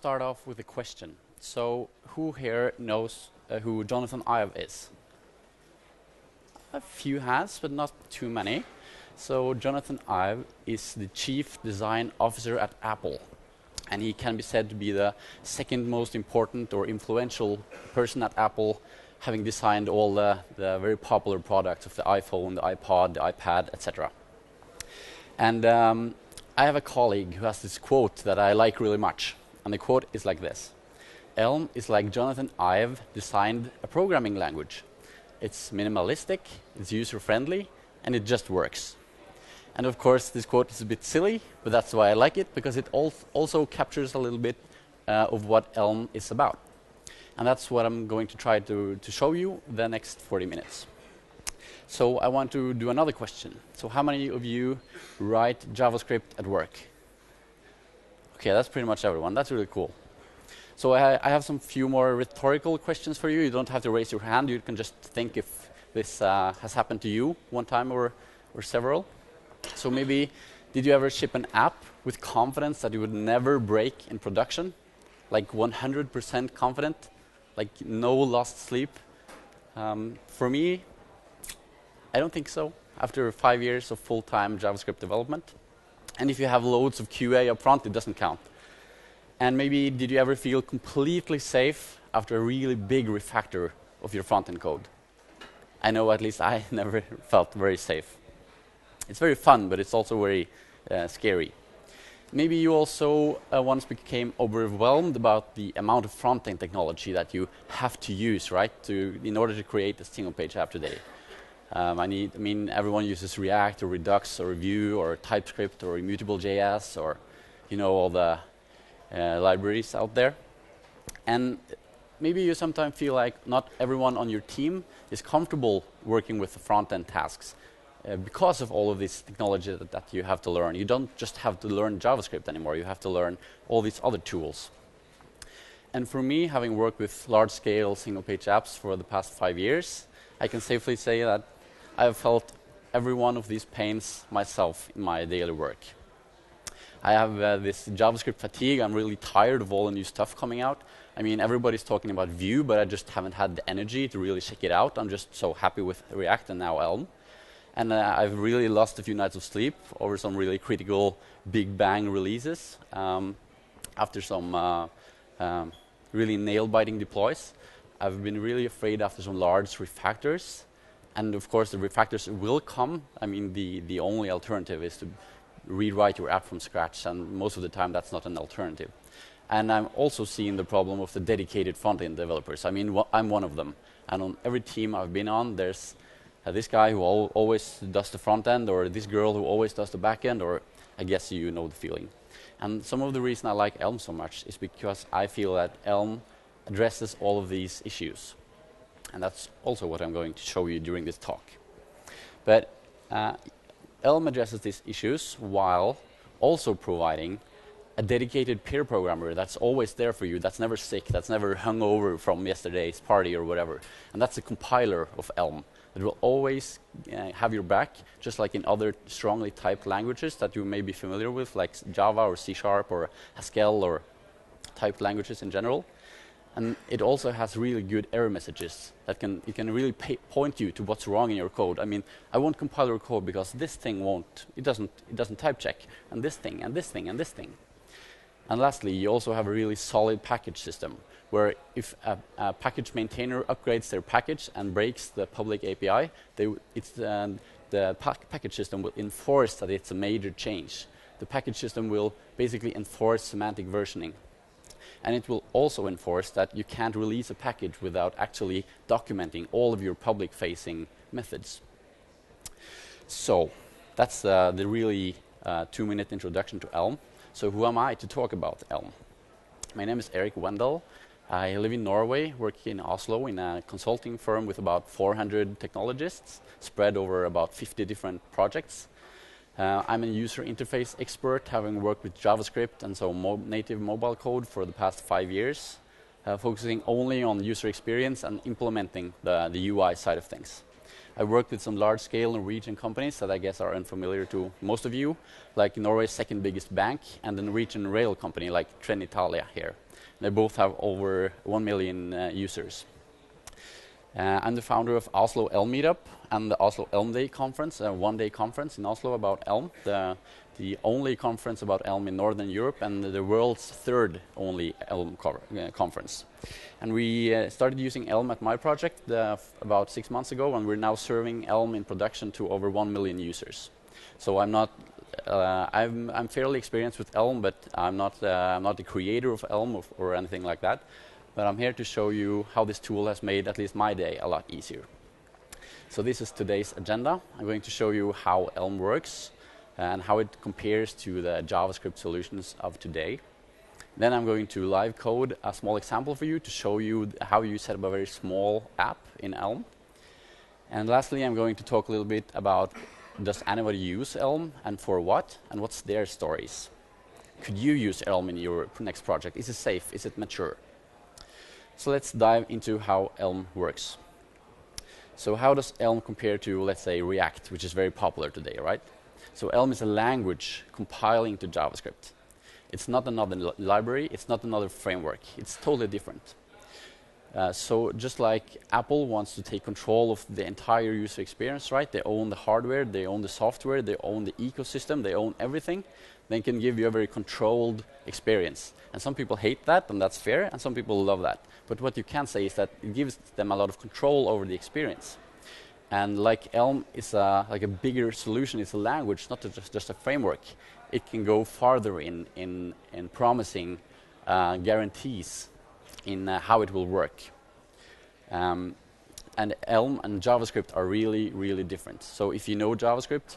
start off with a question. So, who here knows who Jonathan Ive is? A few hands, but not too many. So, Jonathan Ive is the Chief Design Officer at Apple. And he can be said to be the second most important or influential person at Apple, having designed all the very popular products of the iPhone, the iPod, the iPad, etc. And I have a colleague who has this quote that I like really much. And the quote is like this: Elm is like Jonathan Ive designed a programming language. It's minimalistic, it's user-friendly, and it just works. And of course, this quote is a bit silly, but that's why I like it, because it also captures a little bit of what Elm is about. And that's what I'm going to try to show you the next 40 minutes. So I want to do another question. So how many of you write JavaScript at work? Okay, that's pretty much everyone. That's really cool. So I have some few more rhetorical questions for you. You don't have to raise your hand. You can just think if this has happened to you one time or several. So maybe, did you ever ship an app with confidence that it would never break in production? Like 100% confident? Like no lost sleep? For me, I don't think so. After 5 years of full-time JavaScript development. And if you have loads of QA up front, it doesn't count. And maybe, did you ever feel completely safe after a really big refactor of your front-end code? I know at least I never felt very safe. It's very fun, but it's also very scary. Maybe you also once became overwhelmed about the amount of front-end technology that you have to use, right, in order to create a single-page app today. I mean, everyone uses React or Redux or Vue or TypeScript or immutable.js or, you know, all the libraries out there. And maybe you sometimes feel like not everyone on your team is comfortable working with the front-end tasks because of all of this technology that you have to learn. You don't just have to learn JavaScript anymore. You have to learn all these other tools. And for me, having worked with large-scale single-page apps for the past 5 years, I can safely say that I've felt every one of these pains myself in my daily work. I have this JavaScript fatigue. I'm really tired of all the new stuff coming out. I mean, everybody's talking about Vue, but I just haven't had the energy to really check it out. I'm just so happy with React and now Elm. And I've really lost a few nights of sleep over some really critical big bang releases after some really nail-biting deploys. I've been really afraid after some large refactors. And of course, the refactors will come. I mean, the only alternative is to rewrite your app from scratch. And most of the time, that's not an alternative. And I'm also seeing the problem of the dedicated front-end developers. I mean, I'm one of them. And on every team I've been on, there's this guy who always does the front end, or this girl who always does the back end, or I guess you know the feeling. And some of the reason I like Elm so much is because I feel that Elm addresses all of these issues. And that's also what I'm going to show you during this talk. But Elm addresses these issues while also providing a dedicated peer programmer that's always there for you, that's never sick, that's never hungover from yesterday's party or whatever. And that's the compiler of Elm. It will always have your back, just like in other strongly typed languages that you may be familiar with, like Java or C# or Haskell or typed languages in general. And it also has really good error messages that it can really point you to what's wrong in your code. I mean, I won't compile your code because this thing won't. It doesn't type check, and this thing, and this thing, and this thing. And lastly, you also have a really solid package system, where if a package maintainer upgrades their package and breaks the public API, the package system will enforce that it's a major change. The package system will basically enforce semantic versioning. And it will also enforce that you can't release a package without actually documenting all of your public-facing methods. So that's the really 2-minute introduction to Elm. So who am I to talk about Elm? My name is Erik Wendel. I live in Norway, work in Oslo in a consulting firm with about 400 technologists spread over about 50 different projects. I'm a user interface expert, having worked with JavaScript and so native mobile code for the past 5 years, focusing only on user experience and implementing the UI side of things. I worked with some large-scale Norwegian companies that I guess are unfamiliar to most of you, like Norway's second biggest bank and the Norwegian rail company like Trenitalia here. They both have over 1 million users. I'm the founder of Oslo Elm Meetup and the Oslo Elm Day conference, a one-day conference in Oslo about Elm, the only conference about Elm in Northern Europe and the world's third only Elm conference. And we started using Elm at my project about 6 months ago, and we're now serving Elm in production to over 1 million users. So I'm fairly experienced with Elm, but I'm not the creator of Elm or anything like that. But I'm here to show you how this tool has made at least my day a lot easier. So this is today's agenda. I'm going to show you how Elm works and how it compares to the JavaScript solutions of today. Then I'm going to live code a small example for you to show you how you set up a very small app in Elm. And lastly, I'm going to talk a little bit about does anybody use Elm and for what, and what's their stories. Could you use Elm in your next project? Is it safe? Is it mature? So let's dive into how Elm works. So how does Elm compare to, let's say, React, which is very popular today, right? So Elm is a language compiling to JavaScript. It's not another library, it's not another framework. It's totally different. So just like Apple wants to take control of the entire user experience, right? They own the hardware, they own the software, they own the ecosystem, they own everything. They can give you a very controlled experience. And some people hate that, and that's fair, and some people love that. But what you can say is that it gives them a lot of control over the experience. And like Elm is like a bigger solution, it's a language, not just a framework. It can go farther in promising guarantees in how it will work. And Elm and JavaScript are really, really different. So if you know JavaScript,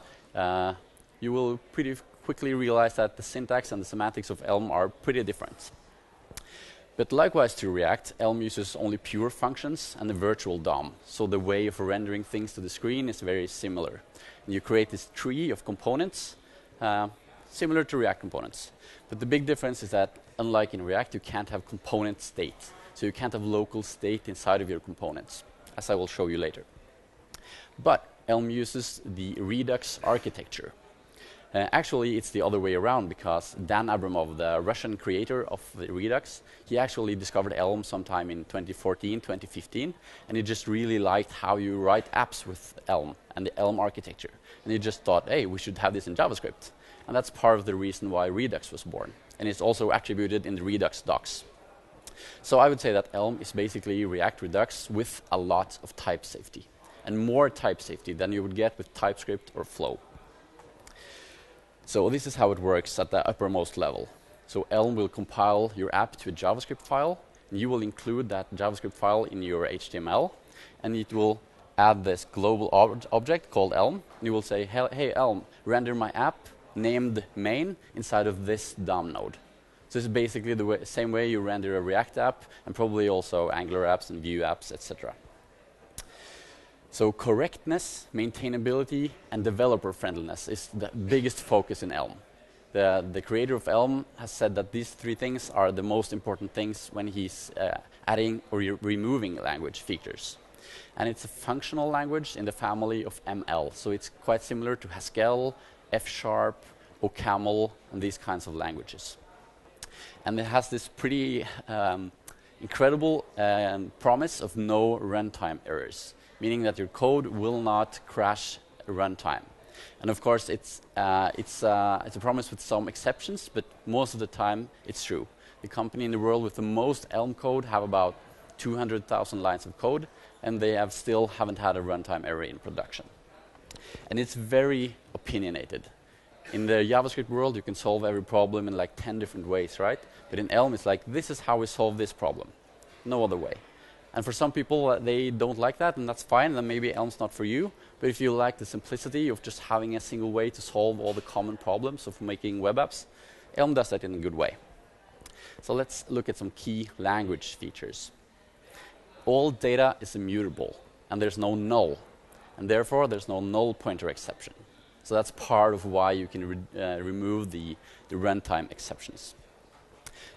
you will pretty quickly realize that the syntax and the semantics of Elm are pretty different. But likewise to React, Elm uses only pure functions and a virtual DOM. So the way of rendering things to the screen is very similar. And you create this tree of components, similar to React components. But the big difference is that, unlike in React, you can't have component state. So you can't have local state inside of your components, as I will show you later. But Elm uses the Redux architecture. Actually, it's the other way around, because Dan Abramov, the Russian creator of the Redux, he actually discovered Elm sometime in 2014, 2015, and he just really liked how you write apps with Elm and the Elm architecture. And he just thought, hey, we should have this in JavaScript. And that's part of the reason why Redux was born. And it's also attributed in the Redux docs. So I would say that Elm is basically React Redux with a lot of type safety, and more type safety than you would get with TypeScript or Flow. So this is how it works at the uppermost level. So Elm will compile your app to a JavaScript file, and you will include that JavaScript file in your HTML, and it will add this global object called Elm. And you will say, hey Elm, render my app named main inside of this DOM node. So it's basically the same way you render a React app, and probably also Angular apps and Vue apps, etc. So correctness, maintainability, and developer friendliness is the biggest focus in Elm. The creator of Elm has said that these three things are the most important things when he's adding or removing language features. And it's a functional language in the family of ML. So it's quite similar to Haskell, F#, OCaml, and these kinds of languages. And it has this pretty incredible promise of no runtime errors, meaning that your code will not crash runtime. And of course, it's a promise with some exceptions, but most of the time it's true. The company in the world with the most Elm code have about 200,000 lines of code, and they still haven't had a runtime error in production. And it's very opinionated. In the JavaScript world, you can solve every problem in like 10 different ways, right? But in Elm, it's like, this is how we solve this problem. No other way. And for some people, they don't like that, and that's fine. Then maybe Elm's not for you. But if you like the simplicity of just having a single way to solve all the common problems of making web apps, Elm does that in a good way. So let's look at some key language features. All data is immutable, and there's no null. And therefore, there's no null pointer exception. So that's part of why you can remove the runtime exceptions.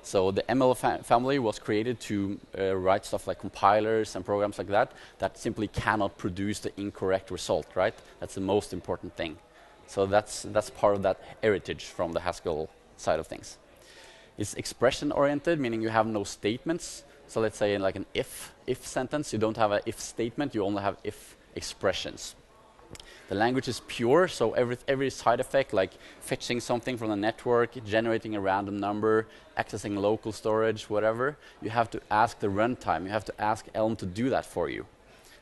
So the ML family was created to write stuff like compilers and programs like that simply cannot produce the incorrect result, right? That's the most important thing. So that's part of that heritage from the Haskell side of things. It's expression-oriented, meaning you have no statements. So let's say in like an if sentence, you don't have an if statement, you only have if expressions. The language is pure, so every side effect, like fetching something from the network, generating a random number, accessing local storage, whatever, you have to ask the runtime. You have to ask Elm to do that for you.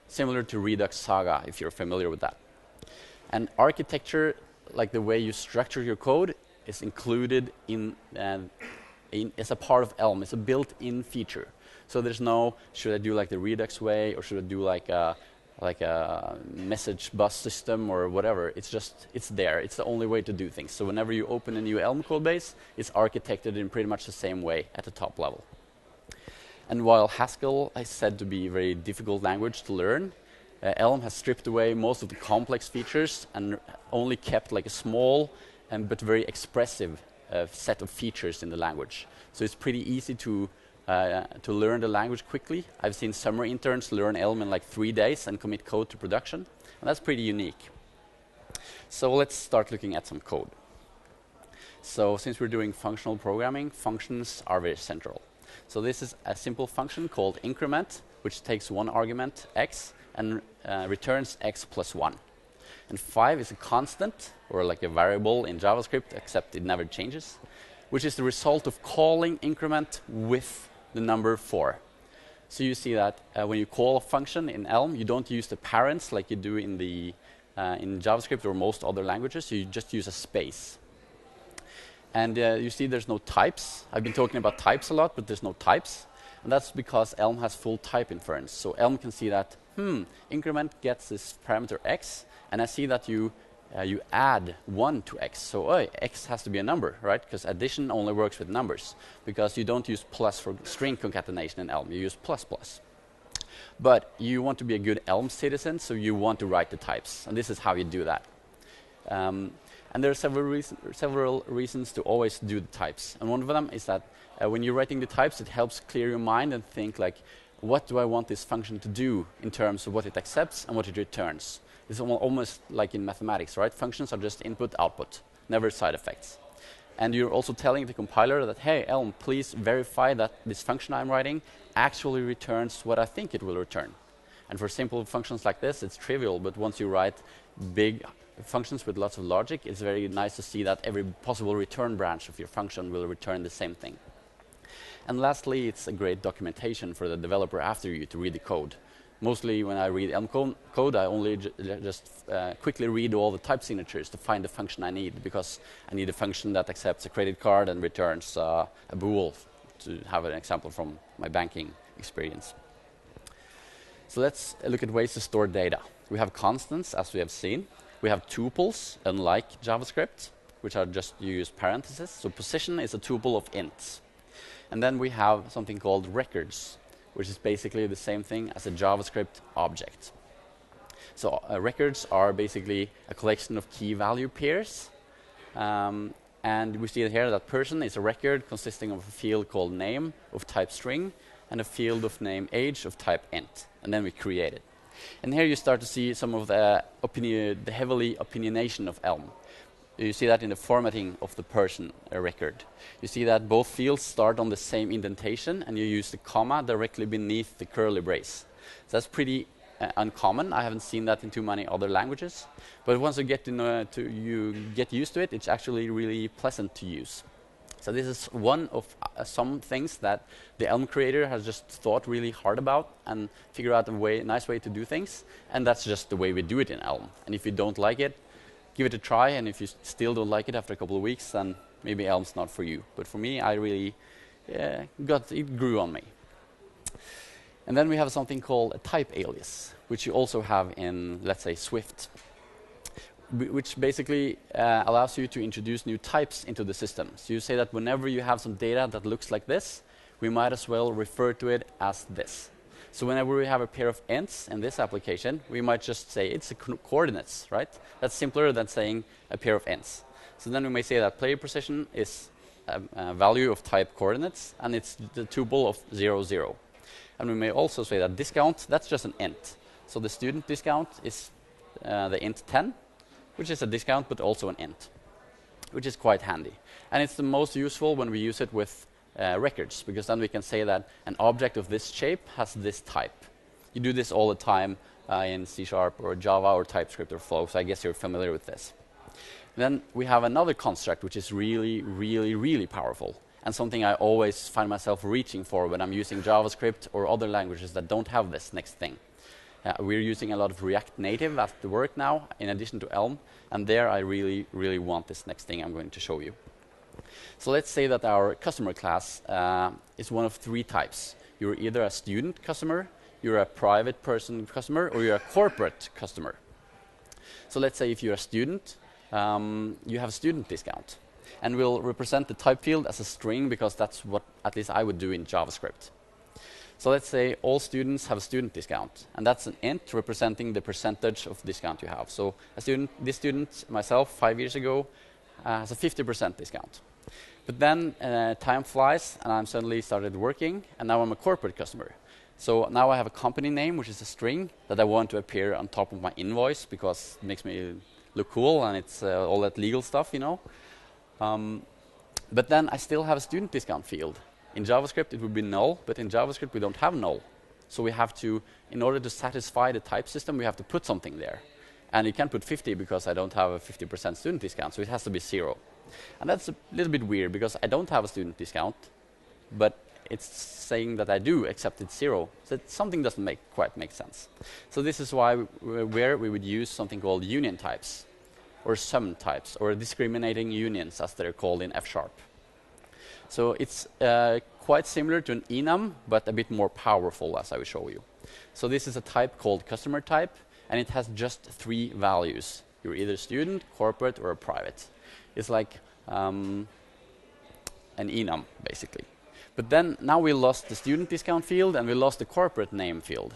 Similar to Redux Saga, if you're familiar with that. And architecture, like the way you structure your code, is included as a part of Elm. It's a built-in feature. So there's no, should I do like the Redux way, or should I do like a message bus system or whatever. It's just, it's there. It's the only way to do things. So whenever you open a new Elm code base, it's architected in pretty much the same way at the top level. And while Haskell is said to be a very difficult language to learn, Elm has stripped away most of the complex features and only kept like a small but very expressive set of features in the language. So it's pretty easy to learn the language quickly. I've seen summer interns learn Elm in like 3 days and commit code to production. And that's pretty unique. So let's start looking at some code. So since we're doing functional programming, functions are very central. So this is a simple function called increment, which takes one argument, x, and returns x plus 1. And 5 is a constant, or like a variable in JavaScript, except it never changes, which is the result of calling increment with the number 4. So you see that when you call a function in Elm, you don't use the parents like you do in JavaScript or most other languages. You just use a space. And you see there's no types. I've been talking about types a lot, but there's no types. And that's because Elm has full type inference. So Elm can see that, increment gets this parameter x, and I see that you add 1 to x. So x has to be a number, right? Because addition only works with numbers. Because you don't use plus for string concatenation in Elm. You use plus plus. But you want to be a good Elm citizen, so you want to write the types. And this is how you do that. And there are several reasons to always do the types. And one of them is that when you're writing the types, it helps clear your mind and think like, what do I want this function to do in terms of what it accepts and what it returns? It's almost like in mathematics, right? Functions are just input, output, never side effects. And you're also telling the compiler that, hey, Elm, please verify that this function I'm writing actually returns what I think it will return. And for simple functions like this, it's trivial, but once you write big functions with lots of logic, it's very nice to see that every possible return branch of your function will return the same thing. And lastly, it's a great documentation for the developer after you to read the code. Mostly when I read Elm code, I only just quickly read all the type signatures to find the function I need, because I need a function that accepts a credit card and returns a bool, to have an example from my banking experience. So let's look at ways to store data. We have constants, as we have seen. We have tuples, unlike JavaScript, which are just you use parentheses. So position is a tuple of ints. And then we have something called records, which is basically the same thing as a JavaScript object. So records are basically a collection of key value pairs. And we see here that person is a record consisting of a field called name of type string and a field of name age of type int. And then we create it. And here you start to see some of the heavily opinionation of Elm. You see that in the formatting of the person record. You see that both fields start on the same indentation, and you use the comma directly beneath the curly brace. So that's pretty uncommon. I haven't seen that in too many other languages. But once you get you get used to it, it's actually really pleasant to use. So this is one of some things that the Elm creator has just thought really hard about and figured out a nice way to do things. And that's just the way we do it in Elm. And if you don't like it, give it a try. And if you still don't like it after a couple of weeks, then maybe Elm's not for you. But for me, I really it grew on me. And then we have something called a type alias, which you also have in, let's say, Swift, which basically allows you to introduce new types into the system. So you say that whenever you have some data that looks like this, we might as well refer to it as this. So whenever we have a pair of ints in this application, we might just say it's coordinates, right? That's simpler than saying a pair of ints. So then we may say that player position is a value of type coordinates, and it's the tuple of 0, 0. And we may also say that discount, that's just an int. So the student discount is the int 10, which is a discount, but also an int. which is quite handy. And it's the most useful when we use it with records, because then we can say that an object of this shape has this type. You do this all the time in C# or Java or TypeScript or Flow, so I guess you're familiar with this. Then we have another construct which is really, really, really powerful, and something I always find myself reaching for when I'm using JavaScript or other languages that don't have this next thing. We're using a lot of React Native at the work now, in addition to Elm, and there I really, really want this next thing I'm going to show you. So let's say that our customer class is one of three types. You're either a student customer, you're a private person customer, or you're a corporate customer. So let's say if you're a student, you have a student discount. And we'll represent the type field as a string because that's what at least I would do in JavaScript. So let's say all students have a student discount, and that's an int representing the percentage of discount you have. So this student, myself, 5 years ago, has a 50% discount. But then time flies, and I'm suddenly started working, and now I'm a corporate customer. So now I have a company name, which is a string that I want to appear on top of my invoice because it makes me look cool, and it's all that legal stuff, you know. But then I still have a student discount field. In JavaScript, it would be null, but in JavaScript, we don't have null. So we have to, in order to satisfy the type system, we have to put something there. And you can't put 50 because I don't have a 50% student discount, so it has to be 0. And that's a little bit weird because I don't have a student discount, but it's saying that I do, except it's 0. So something doesn't quite make sense. So this is why where we would use something called union types, or sum types, or discriminating unions, as they're called in F#. So it's quite similar to an enum, but a bit more powerful, as I will show you. So this is a type called customer type, and it has just 3 values. You're either student, corporate, or a private. It's like an enum, basically. But then now we lost the student discount field, and we lost the corporate name field.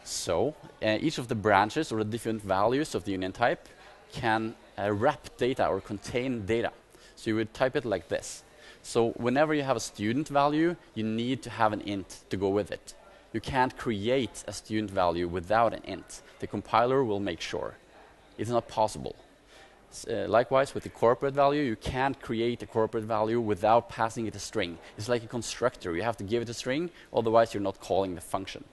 So each of the branches, or the different values of the union type, can wrap data or contain data. So you would type it like this. So whenever you have a student value, you need to have an int to go with it. You can't create a student value without an int. The compiler will make sure. It's not possible. Likewise, with the corporate value, you can't create a corporate value without passing it a string. It's like a constructor. You have to give it a string, otherwise you're not calling the function.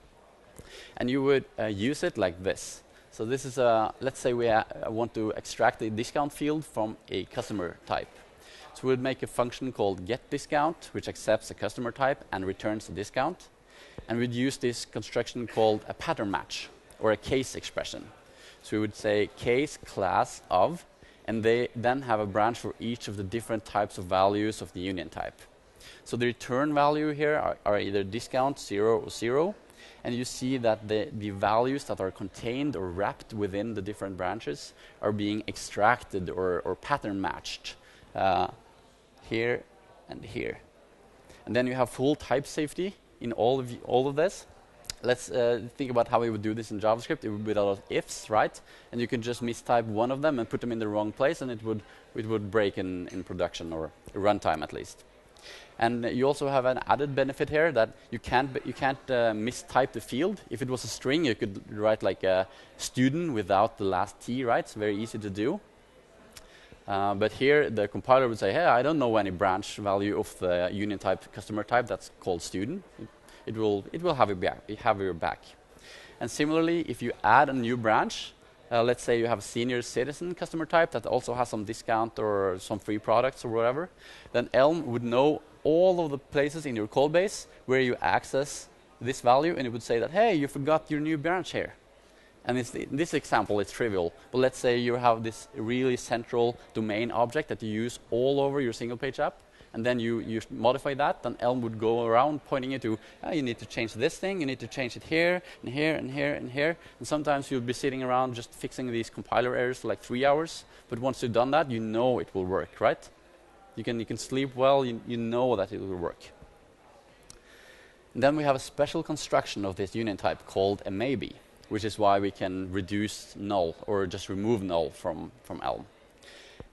And you would use it like this. So this is let's say we want to extract a discount field from a customer type. So we'll make a function called getDiscount, which accepts a customer type and returns a discount. And we'd use this construction called a pattern match, or a case expression. So we would say case class of, and they then have a branch for each of the different types of values of the union type. So the return value here are either discount 0 or 0. And you see that the values that are contained or wrapped within the different branches are being extracted or pattern matched here and here. And then you have full type safety in all of this. Let's think about how we would do this in JavaScript. It would be a lot of ifs, right? And you can just mistype one of them and put them in the wrong place, and it would break in production, or runtime at least. And you also have an added benefit here that you can't mistype the field. If it was a string, you could write like a student without the last T, right? It's very easy to do. But here, the compiler would say, hey, I don't know any branch value of the union type, customer type that's called student. It will have your back. And similarly, if you add a new branch, let's say you have a senior citizen customer type that also has some discount or some free products or whatever, then Elm would know all of the places in your code base where you access this value, and it would say that, hey, you forgot your new branch here. And in this example, it's trivial. But let's say you have this really central domain object that you use all over your single-page app, and then you modify that, then Elm would go around pointing you to, you need to change this thing, you need to change it here, and here, and here, and here. And sometimes you'll be sitting around just fixing these compiler errors for like 3 hours. But once you've done that, you know it will work, right? You can sleep well, you know that it will work. And then we have a special construction of this union type called a maybe, which is why we can reduce null or just remove null from Elm.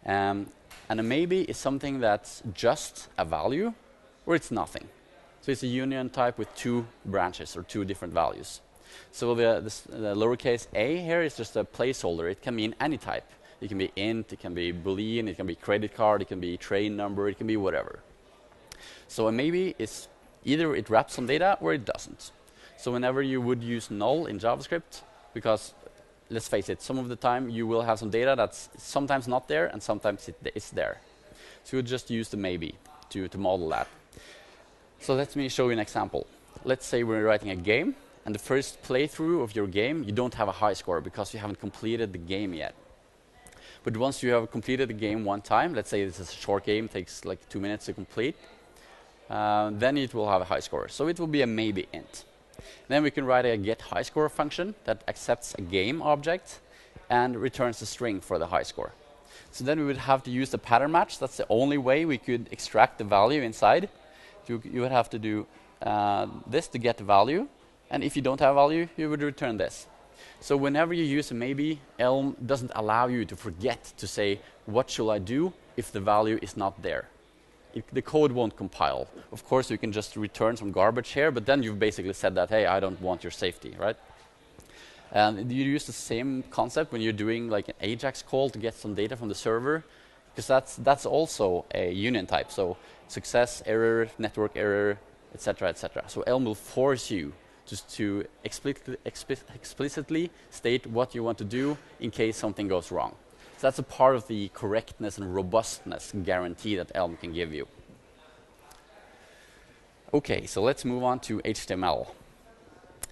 And a maybe is something that's just a value or it's nothing. So it's a union type with 2 branches or 2 different values. So the lowercase a here is just a placeholder. It can mean any type. It can be int, it can be boolean, it can be credit card, it can be train number, it can be whatever. So a maybe is either it wraps some data or it doesn't. So whenever you would use null in JavaScript, because let's face it, some of the time you will have some data that's sometimes not there and sometimes it's there. So you would just use the maybe to model that. So let me show you an example. Let's say we're writing a game, and the first playthrough of your game, you don't have a high score because you haven't completed the game yet. But once you have completed the game one time, let's say this is a short game, takes like 2 minutes to complete, then it will have a high score. So it will be a maybe int. Then we can write a getHighScore function that accepts a game object and returns a string for the high score. So then we would have to use the pattern match. That's the only way we could extract the value inside. You would have to do this to get the value. And if you don't have value, you would return this. So whenever you use a maybe, Elm doesn't allow you to forget to say, what shall I do if the value is not there? The code won't compile. Of course, you can just return some garbage here, but then you've basically said that, hey, I don't want your safety, right? And you use the same concept when you're doing like an AJAX call to get some data from the server, because that's also a union type. So success, error, network error, etc., etc. So Elm will force you just to explicitly state what you want to do in case something goes wrong. So that's a part of the correctness and robustness guarantee that Elm can give you. Okay, so let's move on to HTML.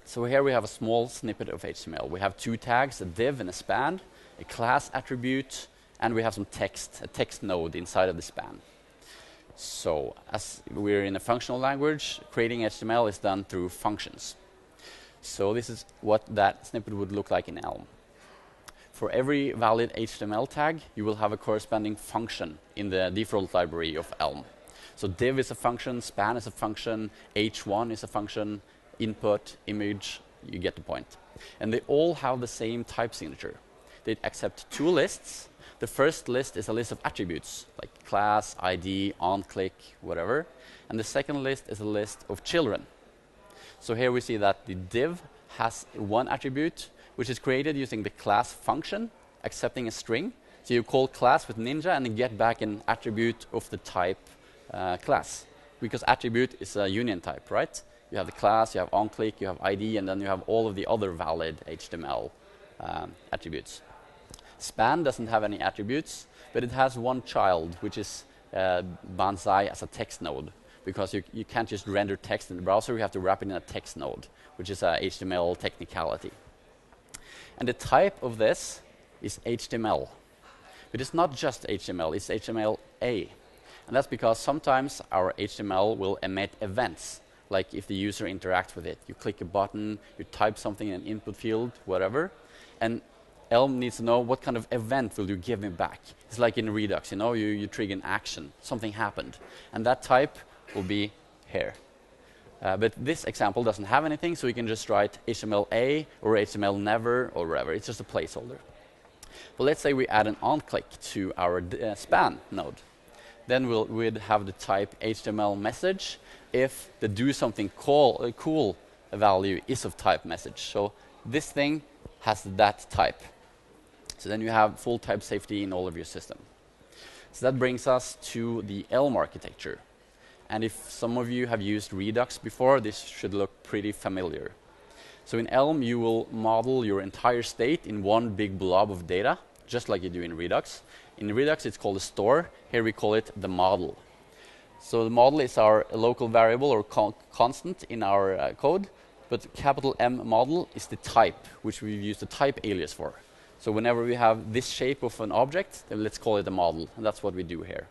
So here we have a small snippet of HTML. We have 2 tags, a div and a span, a class attribute, and we have some text, a text node inside of the span. So as we're in a functional language, creating HTML is done through functions. So this is what that snippet would look like in Elm. For every valid HTML tag, you will have a corresponding function in the default library of Elm. So div is a function, span is a function, h1 is a function, input, image, you get the point. And they all have the same type signature. They accept 2 lists. The first list is a list of attributes, like class, ID, onClick, whatever. And the second list is a list of children. So here we see that the div has 1 attribute, which is created using the class function, accepting a string. So you call class with ninja and then get back an attribute of the type class. Because attribute is a union type, right? You have the class, you have onClick, you have ID, and then you have all of the other valid HTML attributes. Span doesn't have any attributes, but it has 1 child, which is Banzai as a text node. Because you can't just render text in the browser, you have to wrap it in a text node, which is a HTML technicality. And the type of this is HTML. But it's not just HTML, it's HTML-A. And that's because sometimes our HTML will emit events, like if the user interacts with it. You click a button, you type something in an input field, whatever, and Elm needs to know what kind of event will you give him back. It's like in Redux, you know, you trigger an action, something happened. And that type will be here. But this example doesn't have anything, so we can just write HTML-A or HTML never or whatever. It's just a placeholder. But let's say we add an onClick to our span node. Then we'd have the type HTML message if the do something cool value is of type message. So this thing has that type. So then you have full type safety in all of your system. So that brings us to the Elm architecture. And if some of you have used Redux before, this should look pretty familiar. So in Elm, you will model your entire state in one big blob of data, just like you do in Redux. In Redux, it's called a store. Here we call it the model. So the model is our local variable or constant in our code, but capital M model is the type, which we use the type alias for. So whenever we have this shape of an object, then let's call it a model, and that's what we do here.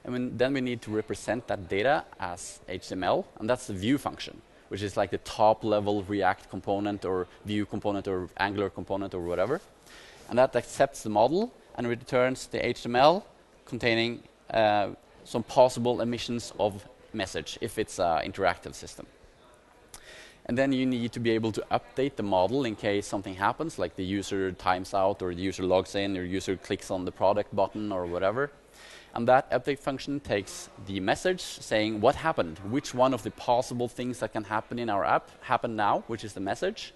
And then we need to represent that data as HTML, and that's the view function, which is like the top-level React component or Vue component or Angular component or whatever. And that accepts the model and returns the HTML containing some possible emissions of message if it's an interactive system. And then you need to be able to update the model in case something happens, like the user times out or the user logs in or the user clicks on the product button or whatever. And that update function takes the message saying what happened, which one of the possible things that can happen in our app happened now, which is the message.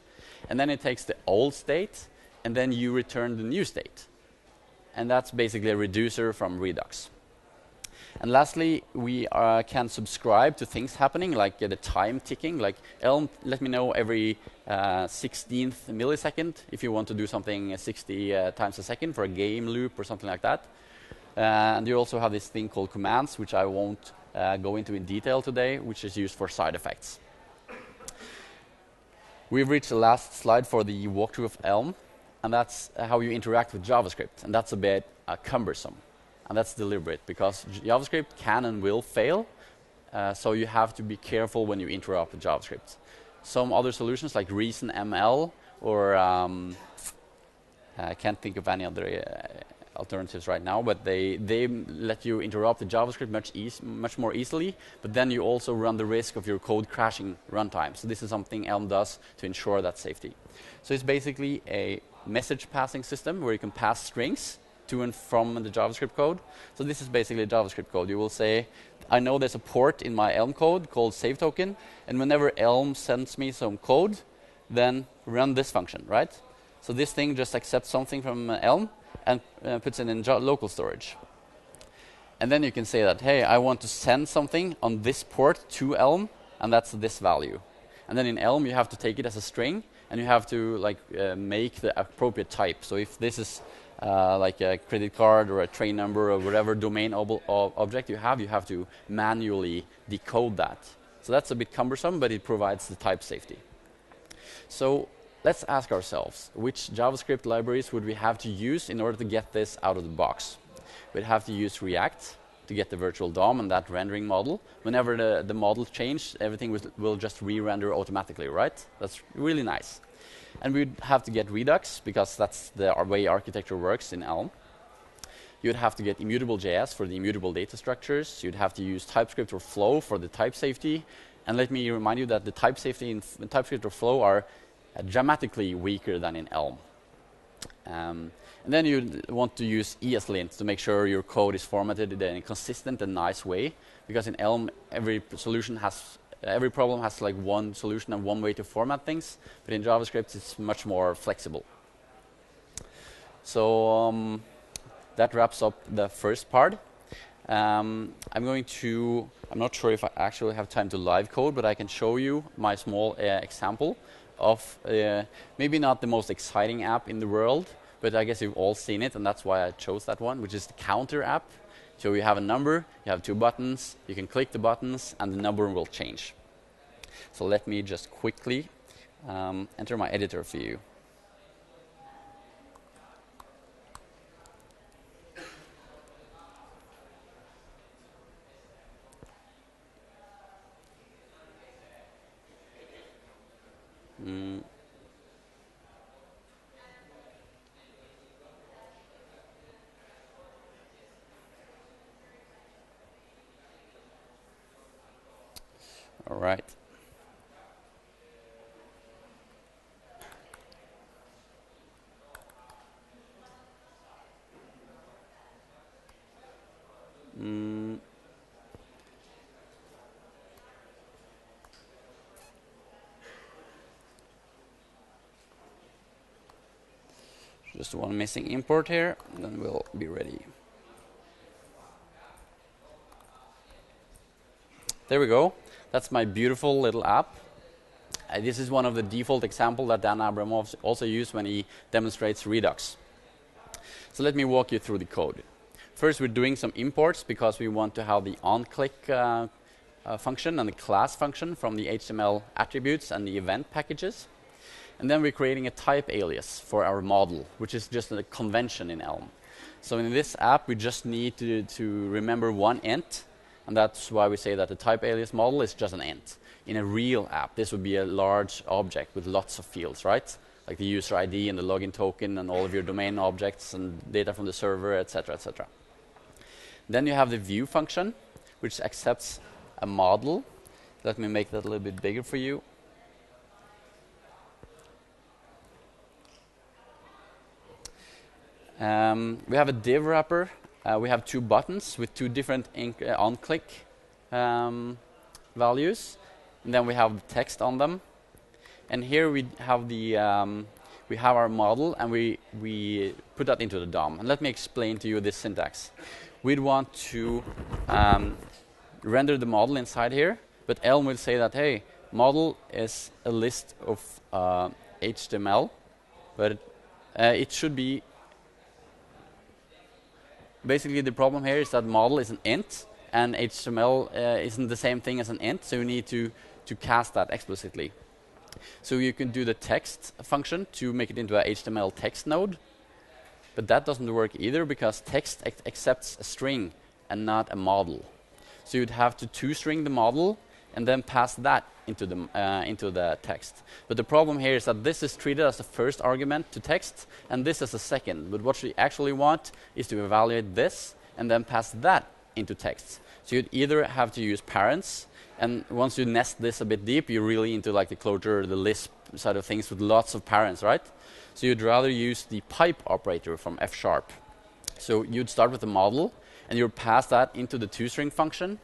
And then it takes the old state, and then you return the new state. and that's basically a reducer from Redux. And lastly, we can subscribe to things happening, like the time ticking. Like Elm, let me know every 16th millisecond if you want to do something 60 times a second for a game loop or something like that. And you also have this thing called commands, which I won't go into in detail today, which is used for side effects. We've reached the last slide for the walkthrough of Elm, and that's how you interact with JavaScript. And that's a bit cumbersome. And that's deliberate, because JavaScript can and will fail, so you have to be careful when you interact with JavaScript. Some other solutions like Reason ML, or I can't think of any other alternatives right now, but they let you interrupt the JavaScript much more easily, but then you also run the risk of your code crashing runtime. So this is something Elm does to ensure that safety. So it's basically a message passing system where you can pass strings to and from the JavaScript code. So this is basically JavaScript code. You will say, I know there's a port in my Elm code called save token, and whenever Elm sends me some code, then run this function, right? So this thing just accepts something from Elm and puts it in local storage. And then you can say that, hey, I want to send something on this port to Elm, and that's this value. And then in Elm, you have to take it as a string, and you have to make the appropriate type. So if this is like a credit card or a train number or whatever domain object you have to manually decode that. So that's a bit cumbersome, but it provides the type safety. So let's ask ourselves, which JavaScript libraries would we have to use in order to get this out of the box? We'd have to use React to get the virtual DOM and that rendering model. Whenever the model changes, everything will just re-render automatically, right? That's really nice. And we'd have to get Redux, because that's the way architecture works in Elm. You'd have to get immutable.js for the immutable data structures. You'd have to use TypeScript or Flow for the type safety. And let me remind you that the type safety in TypeScript or Flow are dramatically weaker than in Elm. And then you'd want to use ESLint to make sure your code is formatted in a consistent and nice way, because in Elm, every problem has like one solution and one way to format things, but in JavaScript it's much more flexible. So that wraps up the first part. I'm not sure if I actually have time to live code, but I can show you my small example of maybe not the most exciting app in the world, but I guess you've all seen it, and that's why I chose that one, which is the counter app. So you have a number, you have 2 buttons, you can click the buttons, and the number will change. So let me just quickly enter my editor for you. All right. Just one missing import here, and then we'll be ready. There we go. That's my beautiful little app. This is one of the default examples that Dan Abramov also used when he demonstrates Redux. So let me walk you through the code. First, we're doing some imports because we want to have the onClick function and the class function from the HTML attributes and the event packages. And then we're creating a type alias for our model, which is just a convention in Elm. So in this app, we just need to remember one int, and that's why we say that the type alias model is just an int. In a real app, this would be a large object with lots of fields, right? Like the user ID and the login token and all of your domain objects and data from the server, etc., etc. Then you have the view function, which accepts a model. Let me make that a little bit bigger for you. We have a div wrapper. We have 2 buttons with 2 different onClick values. And then we have text on them. And here we have we have our model, and we put that into the DOM. And let me explain to you this syntax. We'd want to render the model inside here, but Elm will say that, hey, model is a list of HTML, but it should be... Basically, the problem here is that model is an int, and HTML isn't the same thing as an int, so you need to cast that explicitly. So you can do the text function to make it into a HTML text node, but that doesn't work either because text accepts a string and not a model. So you'd have to toString the model and then pass that into the text. But the problem here is that this is treated as the first argument to text, and this as a second. But what we actually want is to evaluate this and then pass that into text. So you'd either have to use parents, and once you nest this a bit deep, you're really into like the Clojure, the Lisp side of things with lots of parents, right? So you'd rather use the pipe operator from F#. So you'd start with the model, and you'd pass that into the toString function,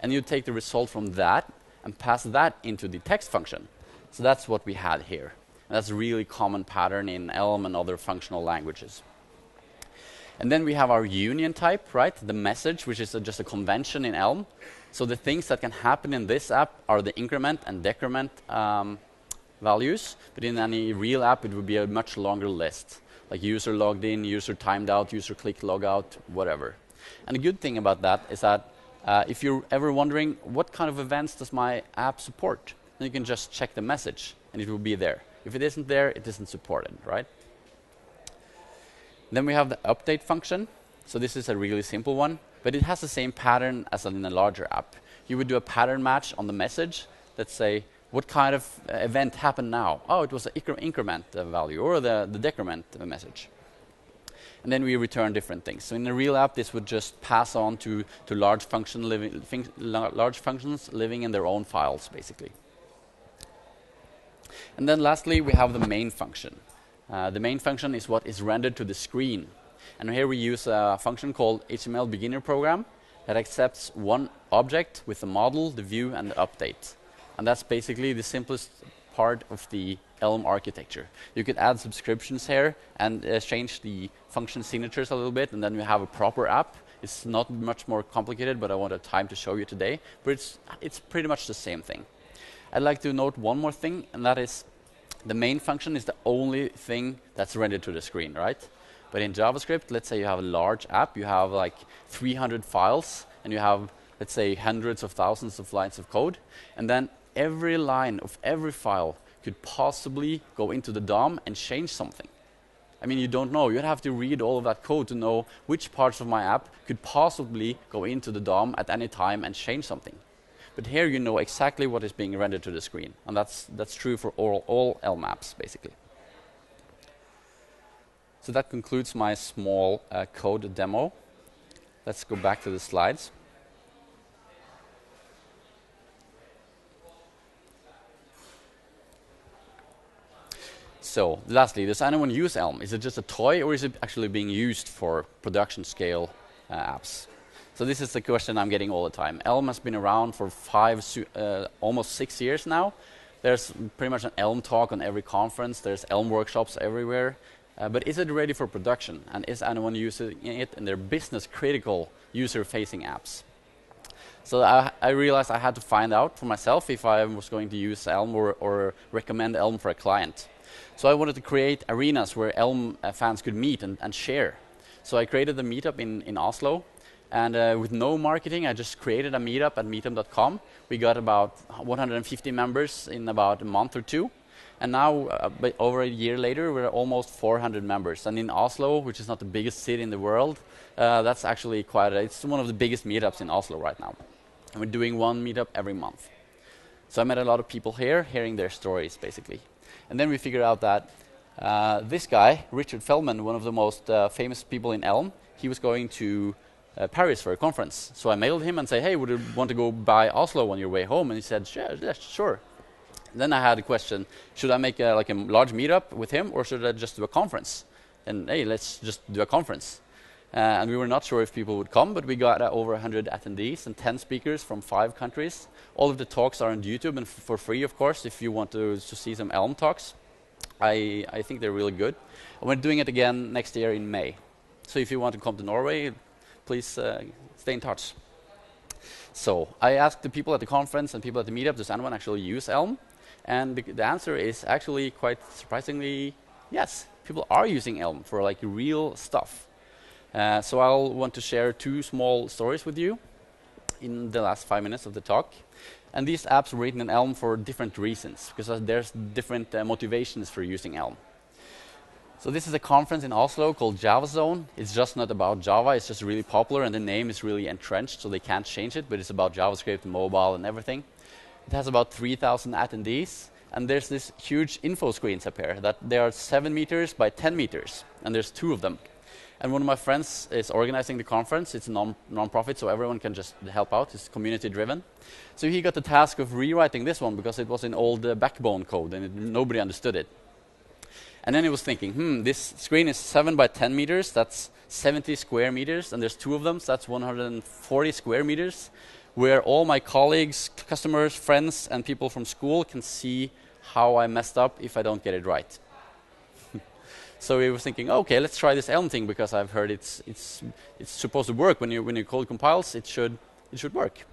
and you'd take the result from that and pass that into the text function. So that's what we had here. And that's a really common pattern in Elm and other functional languages. And then we have our union type, right? The message, which is just a convention in Elm. So the things that can happen in this app are the increment and decrement values. But in any real app, it would be a much longer list. Like user logged in, user timed out, user clicked log out, whatever. And the good thing about that is that if you're ever wondering what kind of events does my app support, then you can just check the message and it will be there. If it isn't there, it isn't supported, right? Then we have the update function. So this is a really simple one, but it has the same pattern as in a larger app. You would do a pattern match on the message. Let's say, what kind of event happened now? Oh, it was the increment value or the decrement message. And then we return different things. So in a real app, this would just pass on to large functions living in their own files, basically. And then lastly, we have the main function. The main function is what is rendered to the screen. And here we use a function called HTML beginner program that accepts one object with the model, the view, and the update. And that's basically the simplest part of the Elm architecture. You could add subscriptions here and change the function signatures a little bit, and then we have a proper app. It's not much more complicated, but I won't have time to show you today. But it's pretty much the same thing. I'd like to note one more thing, and that is the main function is the only thing that's rendered to the screen, right? But in JavaScript, let's say you have a large app, you have like 300 files, and you have, let's say, hundreds of thousands of lines of code, and then every line of every file could possibly go into the DOM and change something. I mean, you don't know. You'd have to read all of that code to know which parts of my app could possibly go into the DOM at any time and change something. But here you know exactly what is being rendered to the screen. And that's true for all Elm apps, basically. So that concludes my small code demo. Let's go back to the slides. So, lastly, does anyone use Elm? Is it just a toy, or is it actually being used for production scale apps? So this is the question I'm getting all the time. Elm has been around for almost 6 years now. There's pretty much an Elm talk on every conference. There's Elm workshops everywhere. But is it ready for production? And is anyone using it in their business-critical user-facing apps? So I realized I had to find out for myself if I was going to use Elm or recommend Elm for a client. So I wanted to create arenas where Elm fans could meet and share. So I created the meetup in Oslo. And with no marketing, I just created a meetup at meetup.com. We got about 150 members in about a month or two. And now, over a year later, we're almost 400 members. And in Oslo, which is not the biggest city in the world, that's actually it's one of the biggest meetups in Oslo right now. And we're doing one meetup every month. So I met a lot of people here, hearing their stories, basically. And then we figured out that this guy, Richard Feldman, one of the most famous people in Elm, he was going to Paris for a conference. So I mailed him and said, hey, would you want to go by Oslo on your way home? And he said, sure. Then I had a question, should I make a large meetup with him, or should I just do a conference? And hey, let's just do a conference. And we were not sure if people would come, but we got over 100 attendees and 10 speakers from 5 countries. All of the talks are on YouTube and for free, of course, if you want to see some Elm talks. I think they're really good. And we're doing it again next year in May. So if you want to come to Norway, please stay in touch. So I asked the people at the conference and people at the meetup, does anyone actually use Elm? And the answer is actually quite surprisingly, yes. People are using Elm for like real stuff. So I'll want to share 2 small stories with you in the last 5 minutes of the talk. And these apps were written in Elm for different reasons, because there's different motivations for using Elm. So this is a conference in Oslo called JavaZone. It's just not about Java, it's just really popular, and the name is really entrenched, so they can't change it, but it's about JavaScript, mobile, and everything. It has about 3,000 attendees, and there's this huge info screens up here that they are 7 meters by 10 meters, and there's 2 of them. And one of my friends is organizing the conference. It's a non-profit, so everyone can just help out. It's community-driven. So he got the task of rewriting this one because it was in old backbone code, and nobody understood it. And then he was thinking, this screen is 7 by 10 meters. That's 70 square meters, and there's 2 of them, so that's 140 square meters, where all my colleagues, customers, friends, and people from school can see how I messed up if I don't get it right. So we were thinking, okay, let's try this Elm thing, because I've heard it's supposed to work. When your code compiles, it should work.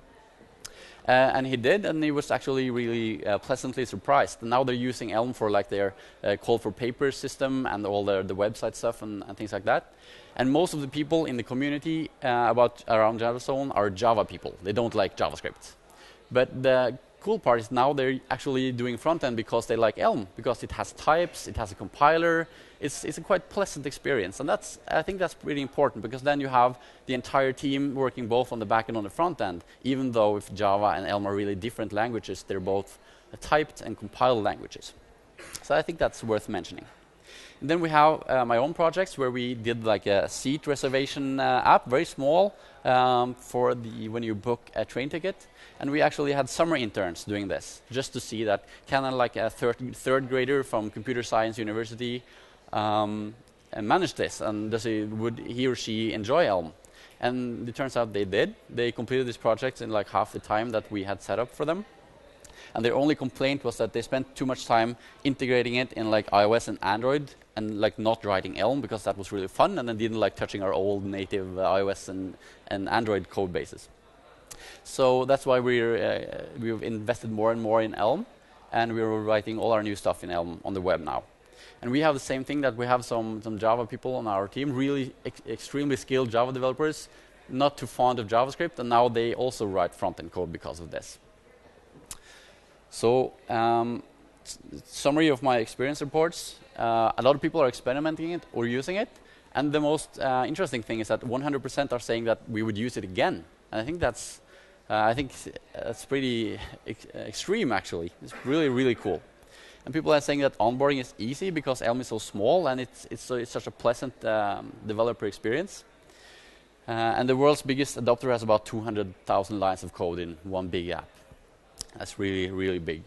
And he did, and he was actually really pleasantly surprised. And now they're using Elm for like their call for paper system and all the website stuff and things like that. And most of the people in the community around JavaZone are Java people. They don't like JavaScript. But the cool part is now they're actually doing front end because they like Elm, because it has types, it has a compiler. It's a quite pleasant experience, and I think that's pretty important, because then you have the entire team working both on the back and on the front end. Even though if Java and Elm are really different languages, they're both typed and compiled languages. So I think that's worth mentioning. And then we have my own projects where we did like a seat reservation app, very small, for when you book a train ticket. And we actually had summer interns doing this, just to see that can like a third grader from computer science university manage this, and would he or she enjoy Elm? And it turns out they did. They completed this project in like half the time that we had set up for them. And their only complaint was that they spent too much time integrating it in like iOS and Android, and like not writing Elm, because that was really fun, and then didn't like touching our old native iOS and Android code bases. So that's why we've invested more and more in Elm, and we're writing all our new stuff in Elm on the web now. And we have the same thing, that we have some Java people on our team, really extremely skilled Java developers, not too fond of JavaScript, and now they also write front-end code because of this. So, summary of my experience reports. A lot of people are experimenting it or using it, and the most interesting thing is that 100% are saying that we would use it again. And I think that's pretty extreme, actually. It's really, really cool. And people are saying that onboarding is easy because Elm is so small, and it's such a pleasant developer experience. And the world's biggest adopter has about 200,000 lines of code in one big app. That's really, really big.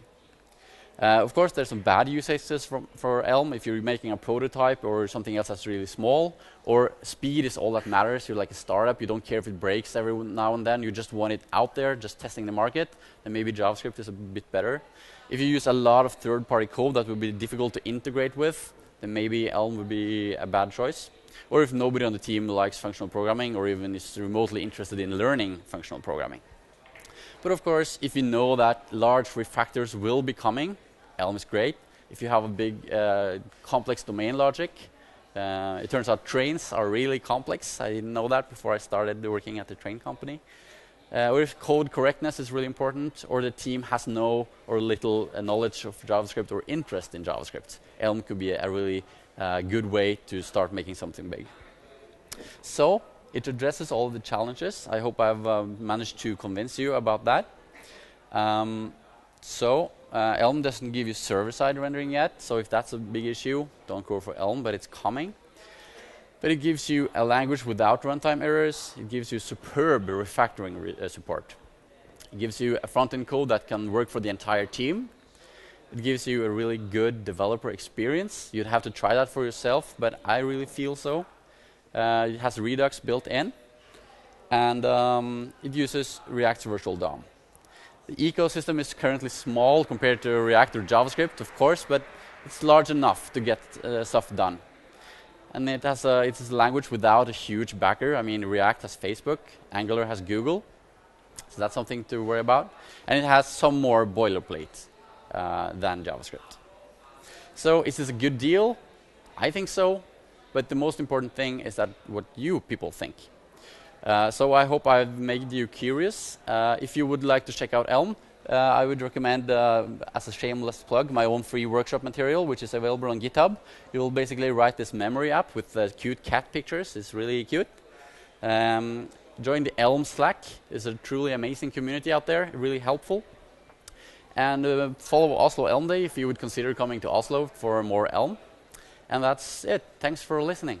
Of course, there's some bad use cases for Elm if you're making a prototype or something else that's really small, or speed is all that matters. You're like a startup. You don't care if it breaks every now and then. You just want it out there, just testing the market. Then maybe JavaScript is a bit better. If you use a lot of third-party code that would be difficult to integrate with, then maybe Elm would be a bad choice. Or if nobody on the team likes functional programming, or even is remotely interested in learning functional programming. But of course, if you know that large refactors will be coming, Elm is great. If you have a big, complex domain logic, it turns out trains are really complex. I didn't know that before I started working at the train company. Or if code correctness is really important, or the team has no or little knowledge of JavaScript or interest in JavaScript, Elm could be a really good way to start making something big. So it addresses all the challenges. I hope I've managed to convince you about that. Elm doesn't give you server-side rendering yet, so if that's a big issue, don't go for Elm, but it's coming. But it gives you a language without runtime errors. It gives you superb refactoring support. It gives you a front-end code that can work for the entire team. It gives you a really good developer experience. You'd have to try that for yourself, but I really feel so. It has Redux built in, and it uses React's virtual DOM. The ecosystem is currently small compared to React or JavaScript, of course, but it's large enough to get stuff done. And it's a language without a huge backer. I mean, React has Facebook, Angular has Google, so that's something to worry about. And it has some more boilerplate than JavaScript. So is this a good deal? I think so. But the most important thing is that what you people think. So I hope I've made you curious. If you would like to check out Elm, I would recommend, as a shameless plug, my own free workshop material, which is available on GitHub. You will basically write this memory app with cute cat pictures. It's really cute. Join the Elm Slack. It's a truly amazing community out there, really helpful. And follow Oslo Elm Day if you would consider coming to Oslo for more Elm. And that's it. Thanks for listening.